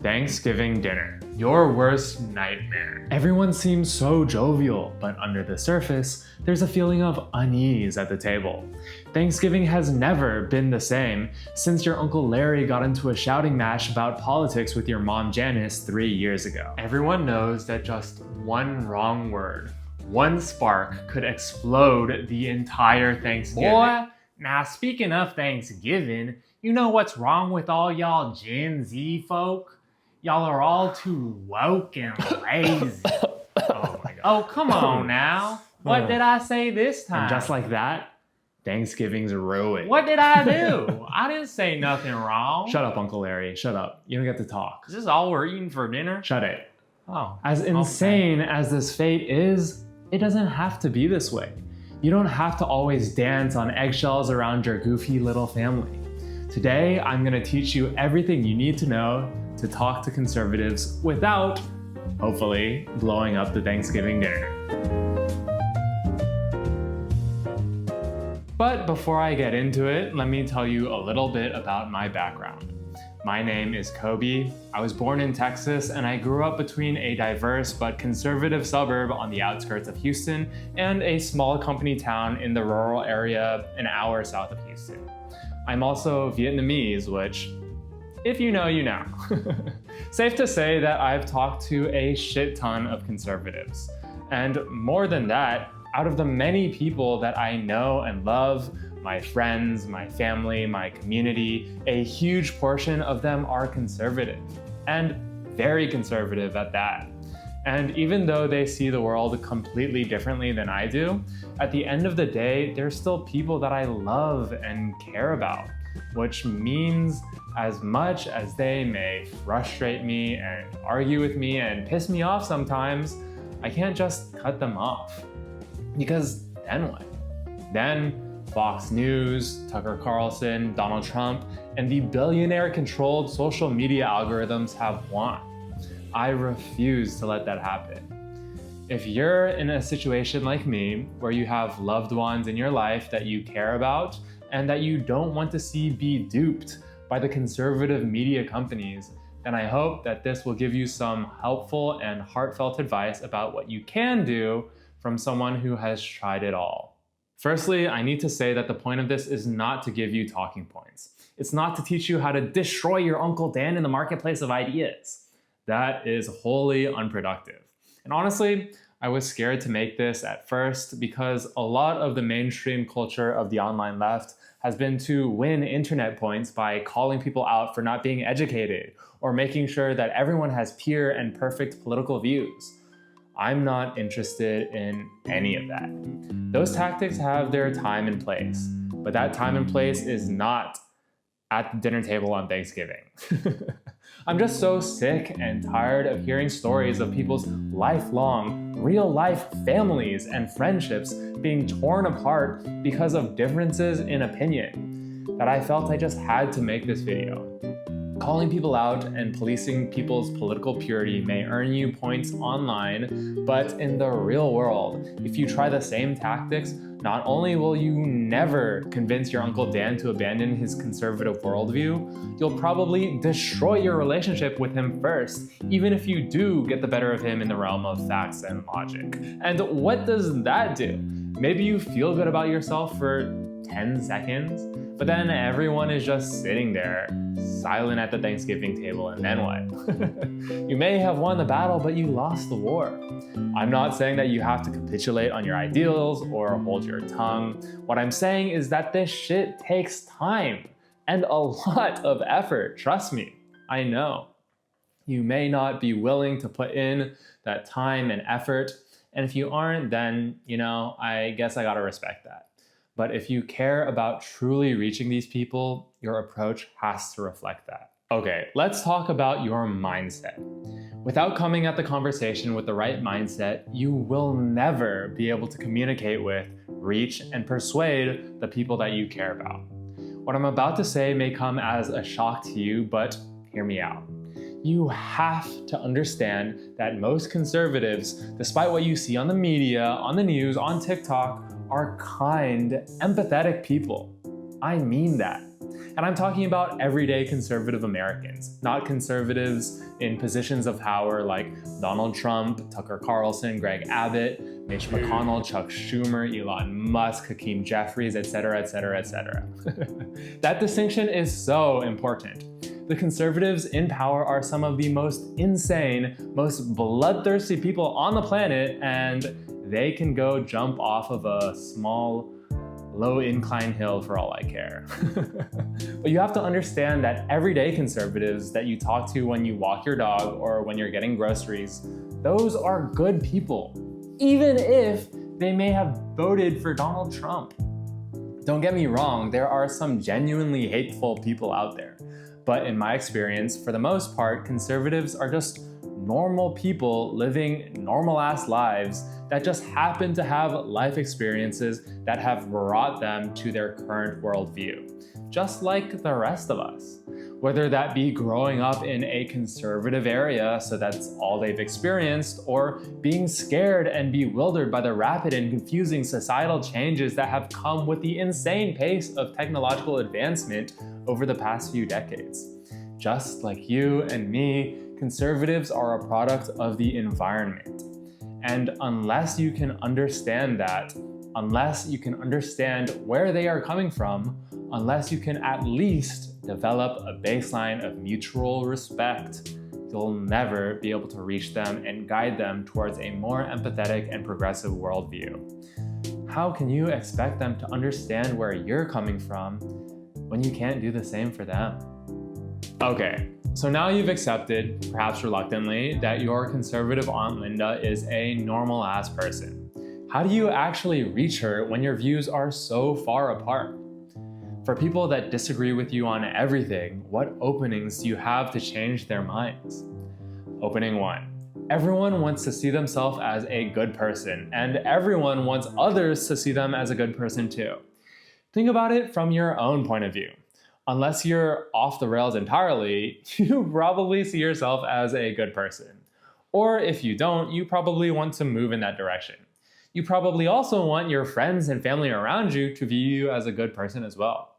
Thanksgiving dinner, your worst nightmare. Everyone seems so jovial, but under the surface, there's a feeling of unease at the table. Thanksgiving has never been the same since your Uncle Larry got into a shouting match about politics with your mom Janice 3 years ago. Everyone knows that just one wrong word, one spark could explode the entire Thanksgiving. Boy, now speaking of Thanksgiving, you know what's wrong with all y'all Gen Z folk? Y'all are all too woke and lazy. Oh my god. Oh, come on now. What did I say this time? And just like that, Thanksgiving's ruined. What did I do? I didn't say nothing wrong. Shut up, Uncle Larry. Shut up. You don't get to talk. Is this all we're eating for dinner? Shut it. Oh. As insane as this fate is, it doesn't have to be this way. You don't have to always dance on eggshells around your goofy little family. Today, I'm going to teach you everything you need to know to talk to conservatives without, hopefully, blowing up the Thanksgiving dinner. But before I get into it, let me tell you a little bit about my background. My name is Kobe. I was born in Texas and I grew up between a diverse but conservative suburb on the outskirts of Houston and a small company town in the rural area an hour south of Houston. I'm also Vietnamese, which, if you know, you know. Safe to say that I've talked to a shit ton of conservatives. And more than that, out of the many people that I know and love, my friends, my family, my community, a huge portion of them are conservative, and very conservative at that. And even though they see the world completely differently than I do, at the end of the day, they're still people that I love and care about, which means as much as they may frustrate me and argue with me and piss me off sometimes, I can't just cut them off. Because then what? Then Fox News, Tucker Carlson, Donald Trump, and the billionaire-controlled social media algorithms have won. I refuse to let that happen. If you're in a situation like me, where you have loved ones in your life that you care about and that you don't want to see be duped by the conservative media companies, then I hope that this will give you some helpful and heartfelt advice about what you can do from someone who has tried it all. Firstly, I need to say that the point of this is not to give you talking points. It's not to teach you how to destroy your Uncle Dan in the marketplace of ideas. That is wholly unproductive. And honestly, I was scared to make this at first because a lot of the mainstream culture of the online left has been to win internet points by calling people out for not being educated or making sure that everyone has pure and perfect political views. I'm not interested in any of that. Those tactics have their time and place, but that time and place is not at the dinner table on Thanksgiving. I'm just so sick and tired of hearing stories of people's lifelong, real-life families and friendships being torn apart because of differences in opinion that I felt I just had to make this video. Calling people out and policing people's political purity may earn you points online, but in the real world, if you try the same tactics, not only will you never convince your Uncle Dan to abandon his conservative worldview, you'll probably destroy your relationship with him first, even if you do get the better of him in the realm of facts and logic. And what does that do? Maybe you feel good about yourself for 10 seconds, but then everyone is just sitting there, silent at the Thanksgiving table, and then what? You may have won the battle, but you lost the war. I'm not saying that you have to capitulate on your ideals or hold your tongue. What I'm saying is that this shit takes time and a lot of effort. Trust me, I know. You may not be willing to put in that time and effort, and if you aren't, then, I guess I gotta respect that. But if you care about truly reaching these people, your approach has to reflect that. Okay, let's talk about your mindset. Without coming at the conversation with the right mindset, you will never be able to communicate with, reach, and persuade the people that you care about. What I'm about to say may come as a shock to you, but hear me out. You have to understand that most conservatives, despite what you see on the media, on the news, on TikTok, are kind, empathetic people. I mean that. And I'm talking about everyday conservative Americans, not conservatives in positions of power like Donald Trump, Tucker Carlson, Greg Abbott, Mitch McConnell, Chuck Schumer, Elon Musk, Hakeem Jeffries, etc., etc., etc. That distinction is so important. The conservatives in power are some of the most insane, most bloodthirsty people on the planet, and they can go jump off of a small, low incline hill for all I care. But you have to understand that everyday conservatives that you talk to when you walk your dog or when you're getting groceries, those are good people, even if they may have voted for Donald Trump. Don't get me wrong, there are some genuinely hateful people out there. But in my experience, for the most part, conservatives are just normal people living normal-ass lives that just happen to have life experiences that have brought them to their current worldview, just like the rest of us. Whether that be growing up in a conservative area, so that's all they've experienced, or being scared and bewildered by the rapid and confusing societal changes that have come with the insane pace of technological advancement over the past few decades. Just like you and me, conservatives are a product of the environment. And unless you can understand that, unless you can understand where they are coming from, unless you can at least develop a baseline of mutual respect, you'll never be able to reach them and guide them towards a more empathetic and progressive worldview. How can you expect them to understand where you're coming from when you can't do the same for them? Okay, so now you've accepted, perhaps reluctantly, that your conservative Aunt Linda is a normal-ass person. How do you actually reach her when your views are so far apart? For people that disagree with you on everything, what openings do you have to change their minds? Opening 1. Everyone wants to see themselves as a good person, and everyone wants others to see them as a good person too. Think about it from your own point of view. Unless you're off the rails entirely, you probably see yourself as a good person. Or if you don't, you probably want to move in that direction. You probably also want your friends and family around you to view you as a good person as well.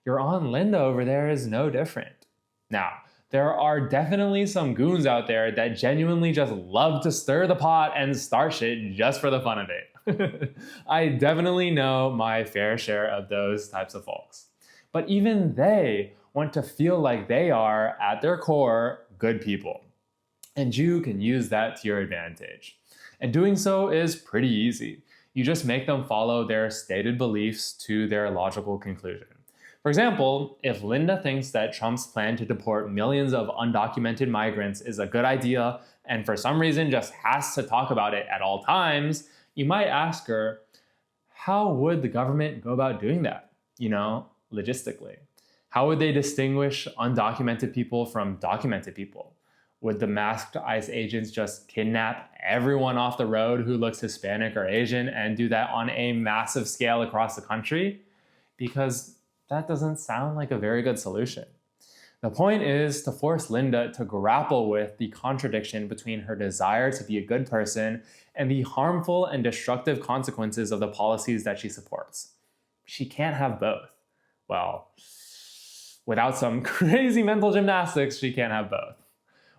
Your Aunt Linda over there is no different. Now, there are definitely some goons out there that genuinely just love to stir the pot and start shit just for the fun of it. I definitely know my fair share of those types of folks. But even they want to feel like they are, at their core, good people. And you can use that to your advantage. And doing so is pretty easy. You just make them follow their stated beliefs to their logical conclusion. For example, if Linda thinks that Trump's plan to deport millions of undocumented migrants is a good idea and for some reason just has to talk about it at all times, you might ask her, how would the government go about doing that? Logistically. How would they distinguish undocumented people from documented people? Would the masked ICE agents just kidnap everyone off the road who looks Hispanic or Asian and do that on a massive scale across the country? Because that doesn't sound like a very good solution. The point is to force Linda to grapple with the contradiction between her desire to be a good person and the harmful and destructive consequences of the policies that she supports. She can't have both. Well, without some crazy mental gymnastics, she can't have both.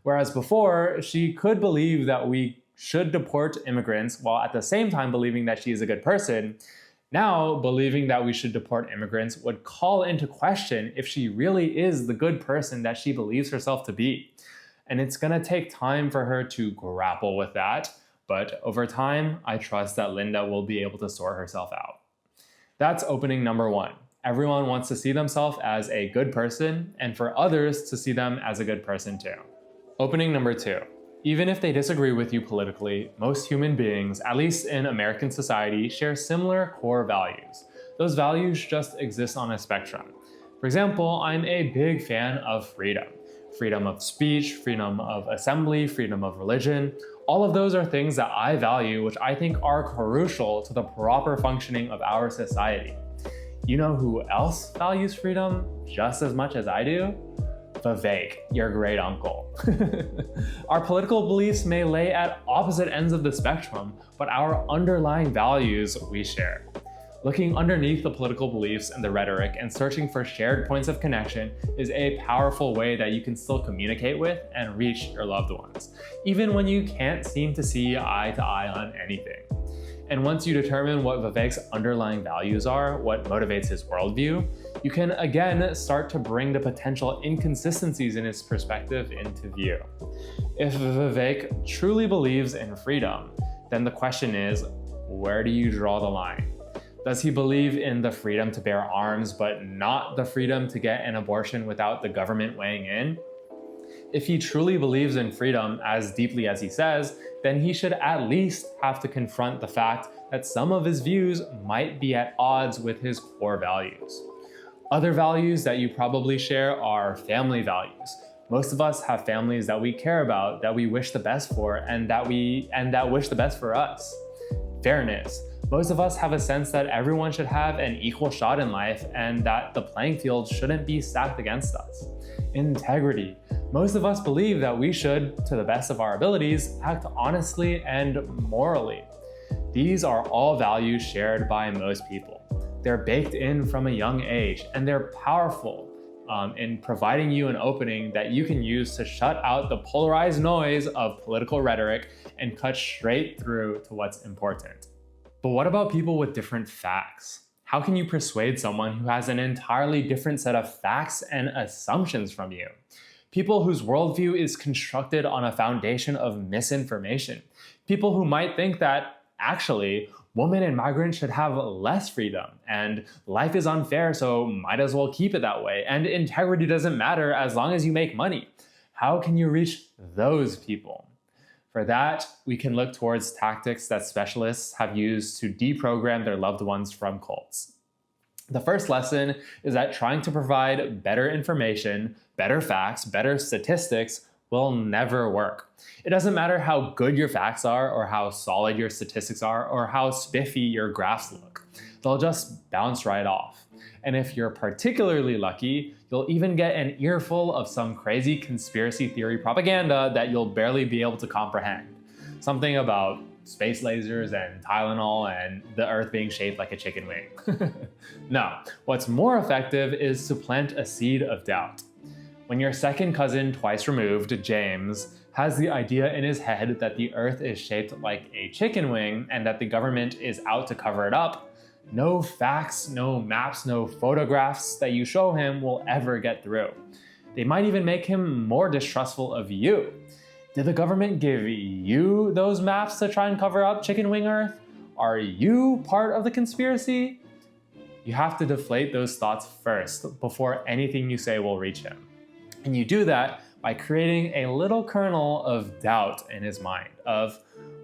Whereas before, she could believe that we should deport immigrants while at the same time believing that she is a good person. Now, believing that we should deport immigrants would call into question if she really is the good person that she believes herself to be. And it's going to take time for her to grapple with that. But over time, I trust that Linda will be able to sort herself out. That's opening number 1. Everyone wants to see themselves as a good person, and for others to see them as a good person too. Opening number 2. Even if they disagree with you politically, most human beings, at least in American society, share similar core values. Those values just exist on a spectrum. For example, I'm a big fan of freedom. Freedom of speech, freedom of assembly, freedom of religion. All of those are things that I value, which I think are crucial to the proper functioning of our society. You know who else values freedom just as much as I do? Vivek, your great uncle. Our political beliefs may lay at opposite ends of the spectrum, but our underlying values we share. Looking underneath the political beliefs and the rhetoric and searching for shared points of connection is a powerful way that you can still communicate with and reach your loved ones, even when you can't seem to see eye to eye on anything. And once you determine what Vivek's underlying values are, what motivates his worldview, you can again start to bring the potential inconsistencies in his perspective into view. If Vivek truly believes in freedom, then the question is, where do you draw the line? Does he believe in the freedom to bear arms, but not the freedom to get an abortion without the government weighing in? If he truly believes in freedom as deeply as he says, then he should at least have to confront the fact that some of his views might be at odds with his core values. Other values that you probably share are family values. Most of us have families that we care about, that we wish the best for, and that wish the best for us. Fairness. Most of us have a sense that everyone should have an equal shot in life and that the playing field shouldn't be stacked against us. Integrity. Most of us believe that we should, to the best of our abilities, act honestly and morally. These are all values shared by most people. They're baked in from a young age, and they're powerful in providing you an opening that you can use to shut out the polarized noise of political rhetoric and cut straight through to what's important. But what about people with different facts? How can you persuade someone who has an entirely different set of facts and assumptions from you? People whose worldview is constructed on a foundation of misinformation. People who might think that, actually, women and migrants should have less freedom, and life is unfair, so might as well keep it that way, and integrity doesn't matter as long as you make money. How can you reach those people? For that, we can look towards tactics that specialists have used to deprogram their loved ones from cults. The first lesson is that trying to provide better information, better facts, better statistics will never work. It doesn't matter how good your facts are, or how solid your statistics are, or how spiffy your graphs look. They'll just bounce right off. And if you're particularly lucky, you'll even get an earful of some crazy conspiracy theory propaganda that you'll barely be able to comprehend. Something about space lasers and Tylenol and the Earth being shaped like a chicken wing. No, what's more effective is to plant a seed of doubt. When your second cousin twice removed, James, has the idea in his head that the Earth is shaped like a chicken wing and that the government is out to cover it up, no facts, no maps, no photographs that you show him will ever get through. They might even make him more distrustful of you. Did the government give you those maps to try and cover up Chicken Wing Earth? Are you part of the conspiracy? You have to deflate those thoughts first before anything you say will reach him. And you do that by creating a little kernel of doubt in his mind of,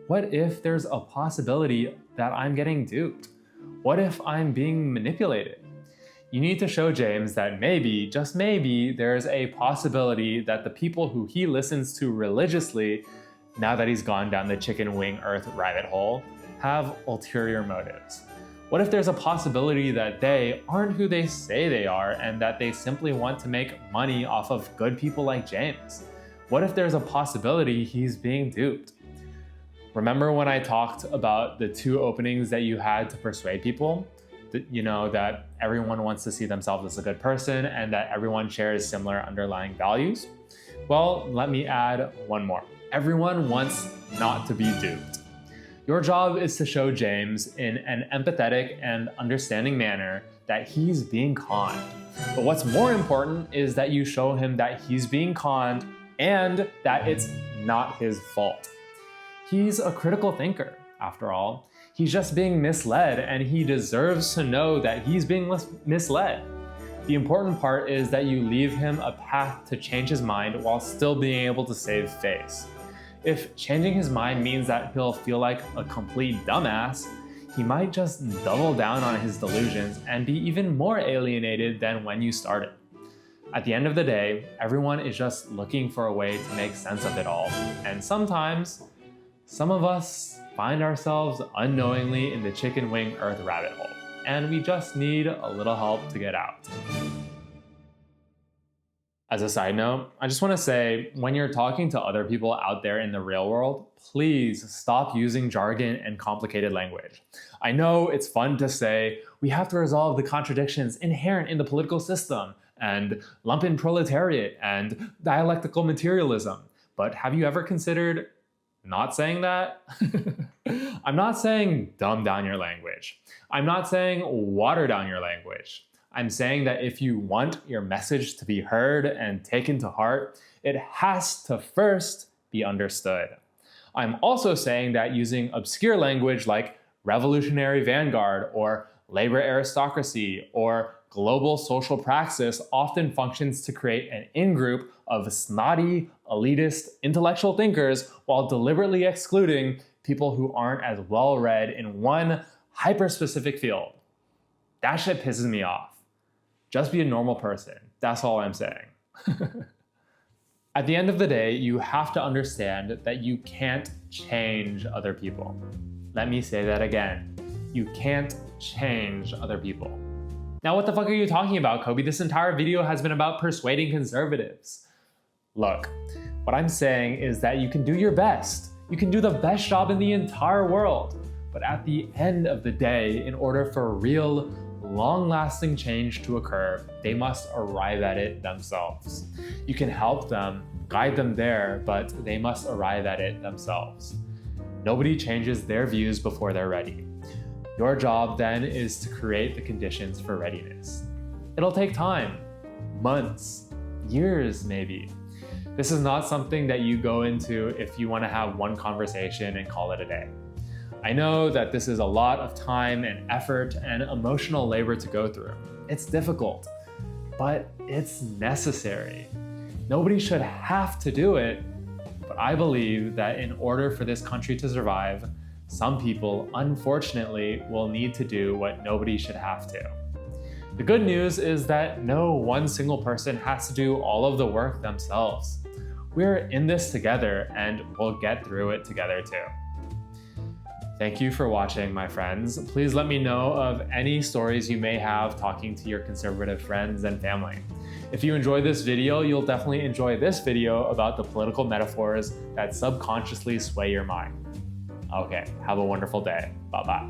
what if there's a possibility that I'm getting duped? What if I'm being manipulated? You need to show James that maybe, just maybe, there's a possibility that the people who he listens to religiously, now that he's gone down the chicken wing earth rabbit hole, have ulterior motives. What if there's a possibility that they aren't who they say they are and that they simply want to make money off of good people like James? What if there's a possibility he's being duped? Remember when I talked about the two openings that you had to persuade people? That everyone wants to see themselves as a good person and that everyone shares similar underlying values? Well, let me add one more. Everyone wants not to be duped. Your job is to show James in an empathetic and understanding manner that he's being conned. But what's more important is that you show him that he's being conned and that it's not his fault. He's a critical thinker, after all. He's just being misled, and he deserves to know that he's being misled. The important part is that you leave him a path to change his mind while still being able to save face. If changing his mind means that he'll feel like a complete dumbass, he might just double down on his delusions and be even more alienated than when you started. At the end of the day, everyone is just looking for a way to make sense of it all, and sometimes, some of us find ourselves unknowingly in the chicken wing earth rabbit hole, and we just need a little help to get out. As a side note, I just want to say, when you're talking to other people out there in the real world, please stop using jargon and complicated language. I know it's fun to say, we have to resolve the contradictions inherent in the political system, and lumpen proletariat, and dialectical materialism. But have you ever considered not saying that? I'm not saying dumb down your language. I'm not saying water down your language. I'm saying that if you want your message to be heard and taken to heart, it has to first be understood. I'm also saying that using obscure language like revolutionary vanguard or labor aristocracy or global social praxis often functions to create an in-group of snotty, elitist, intellectual thinkers while deliberately excluding people who aren't as well-read in one hyper-specific field. That shit pisses me off. Just be a normal person. That's all I'm saying. At the end of the day, you have to understand that you can't change other people. Let me say that again. You can't change other people. Now, what the fuck are you talking about, Kobe? This entire video has been about persuading conservatives. Look, what I'm saying is that you can do your best. You can do the best job in the entire world. But at the end of the day, in order for real, long-lasting change to occur, they must arrive at it themselves. You can help them, guide them there, but they must arrive at it themselves. Nobody changes their views before they're ready. Your job then is to create the conditions for readiness. It'll take time, months, years maybe. This is not something that you go into if you want to have one conversation and call it a day. I know that this is a lot of time and effort and emotional labor to go through. It's difficult, but it's necessary. Nobody should have to do it, but I believe that in order for this country to survive, some people, unfortunately, will need to do what nobody should have to. The good news is that no one single person has to do all of the work themselves. We're in this together and we'll get through it together too. Thank you for watching, my friends. Please let me know of any stories you may have talking to your conservative friends and family. If you enjoyed this video, you'll definitely enjoy this video about the political metaphors that subconsciously sway your mind. Okay, have a wonderful day. Bye-bye.